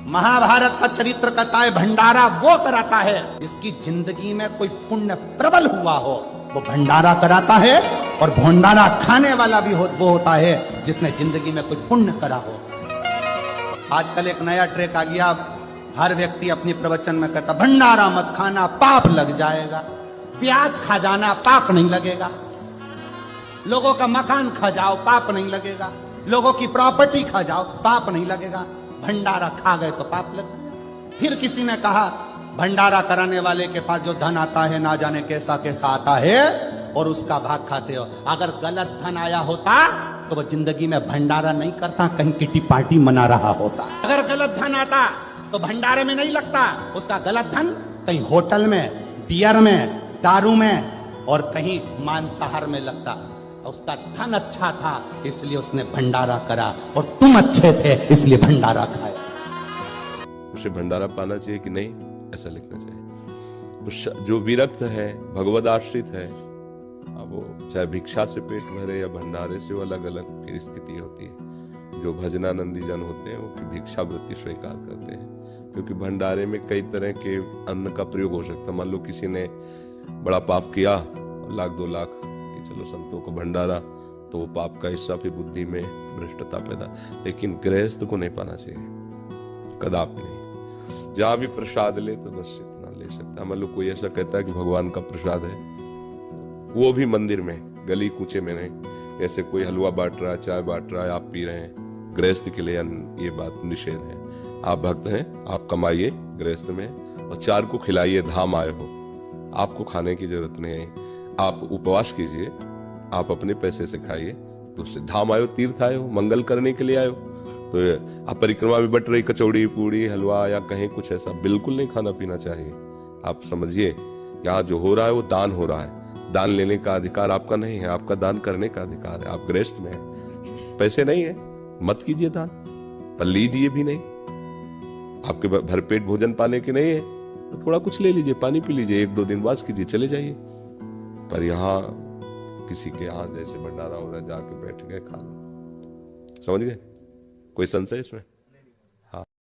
महाभारत का चरित्र कहता है भंडारा वो कराता है जिसकी जिंदगी में कोई पुण्य प्रबल हुआ हो, वो भंडारा कराता है। और भंडारा खाने वाला भी वो होता है जिसने जिंदगी में कोई पुण्य करा हो। आजकल एक नया ट्रेक आ गया, हर व्यक्ति अपनी प्रवचन में कहता भंडारा मत खाना पाप लग जाएगा, प्याज खा जाना पाप नहीं लगेगा, लोगों का मकान खा जाओ पाप नहीं लगेगा, लोगों की प्रॉपर्टी खा जाओ पाप नहीं लगेगा, भंडारा खा गए तो पाप लग गया। फिर किसी ने कहा भंडारा कराने वाले के पास जो धन आता है ना जाने कैसा कैसा आता है और उसका भाग खाते हो। अगर गलत धन आया होता तो वह जिंदगी में भंडारा नहीं करता, कहीं किटी पार्टी मना रहा होता। अगर गलत धन आता तो भंडारे में नहीं लगता, उसका गलत धन कहीं होटल में, बियर में, दारू में और कहीं मांसाहार में लगता। उसका धन अच्छा था इसलिए उसने भंडारा करा और तुम अच्छे थे इसलिए भंडारा खाया। उसे भंडारा पाना चाहिए कि नहीं, ऐसा लिखना चाहिए। तो जो विरक्त है, भगवद आश्रित है, अब वो चाहे भिक्षा से पेट भरे या भंडारे से, वो अलग अलग फिर स्थिति होती है। जो भजनानंदी जन होते हैं वो भिक्षा वृत्ति स्वीकार करते हैं, क्योंकि भंडारे में कई तरह के अन्न का प्रयोग हो सकता है। मान लो किसी ने बड़ा पाप किया, 1,00,000 2 लाख कि चलो संतों को भंडारा, तो वो पाप का हिस्सा फिर बुद्धि में भ्रष्टता पैदा। लेकिन गृहस्थ को नहीं पाना चाहिए, कदापि नहीं। जहां भी प्रसाद ले तो बस इतना ले सकता है। मान लो कोई ऐसा कहता है कि भगवान का प्रसाद है, वो भी मंदिर में, गली कूचे में नहीं। ऐसे कोई हलवा बांट रहा है, चाय बांट रहा है, आप पी रहे हैं, गृहस्थ के लिए ये बात निषेध है। आप भक्त हैं, आप कमाइए गृहस्थ में और 4 को खिलाइए, धाम आए हो, आपको खाने की जरूरत नहीं है। आप उपवास कीजिए, आप अपने पैसे से खाइए, तो उससे धाम आयो, तीर्थ आयो, मंगल करने के लिए आयो। तो आप परिक्रमा में बट रही कचौड़ी पूड़ी हलवा या कहीं कुछ ऐसा बिल्कुल नहीं खाना पीना चाहिए। आप समझिए यहाँ जो हो रहा है वो दान हो रहा है। दान लेने का अधिकार आपका नहीं है, आपका दान करने का अधिकार है। आप गृहस्थ में हैं, पैसे नहीं है, मत कीजिए दान, पर लीजिए भी नहीं। आपके भरपेट भोजन पाने के नहीं है तो थोड़ा कुछ ले लीजिए, पानी पी लीजिए, 1-2 दिन वास कीजिए, चले जाइए। पर यहाँ किसी के यहाँ जैसे भंडारा हो रहा है, जाके बैठ गए खा लो। समझ गए? कोई संशय इसमें?